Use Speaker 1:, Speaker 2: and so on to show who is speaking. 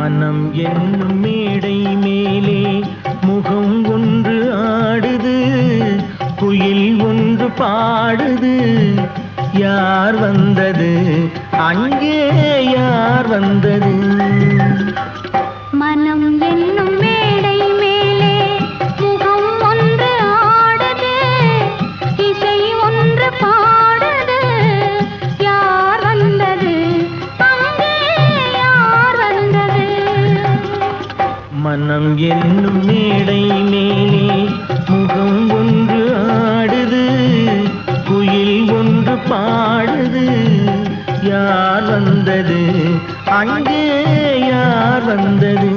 Speaker 1: மனம் என்னும் மேடை மேலே முகம் ஒன்று ஆடுது, குயில் ஒன்று பாடுது. யார் வந்தது அங்கே, யார் வந்தது?
Speaker 2: மனம் என்னும் மேடை மேலே முகம் ஒன்று ஆடுது, இசை ஒன்று பாடுது. யார் வந்தது அங்கே, யார் வந்தது?
Speaker 1: மனம் என்னும் மேடை மேலே முகம் ஒன்று ஆடுது, குயில் ஒன்று பாடுது. யார் வந்தது அங்கே, யார் வந்தது?